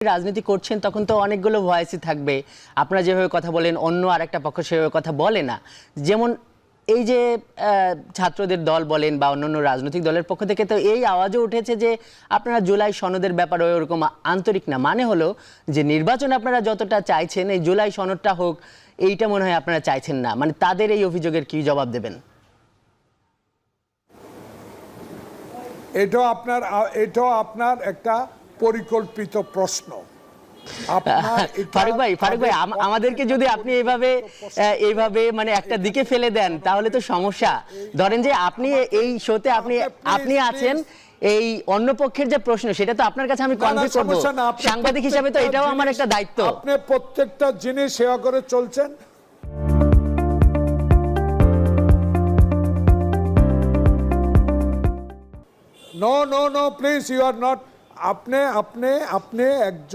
রাজনীতি করছেন তখন তো অনেকগুলো ভয়েসই থাকবে। আপনারা যেভাবে কথা বলেন অন্য আরেকটা পক্ষ সেভাবে কথা বলে না। যেমন এই যে ছাত্রদের দল বলেন বা অন্যান্য রাজনৈতিক দলের পক্ষ থেকে তো এই আওয়াজও উঠেছে যে আপনারা জুলাই সনদের ব্যাপারে ওরকম আন্তরিক না। মানে হলো যে নির্বাচন আপনারা যতটা চাইছেন এই জুলাই সনদটা হোক এইটা মনে হয় আপনারা চাইছেন না। মানে তাদের এই অভিযোগের কি জবাব দেবেন? এটাও আপনার একটা পরিকল্পিত প্রশ্ন। ফারুক ভাই আমাদেরকে যদি আপনি এইভাবে মানে একটা দিকে ফেলে দেন তাহলে তো সমস্যা। ধরেন যে আপনি এই শোতে আপনি আছেন, এই অন্য পক্ষের যে প্রশ্ন সেটা তো আপনার কাছে আমি কনভে করব, সাংবাদিক হিসেবে তো এটাও আমার একটা দায়িত্ব। আপনি প্রত্যেকটা জিনিস সেবা করে চলছেন। No no no please, you are not. আপনি একজন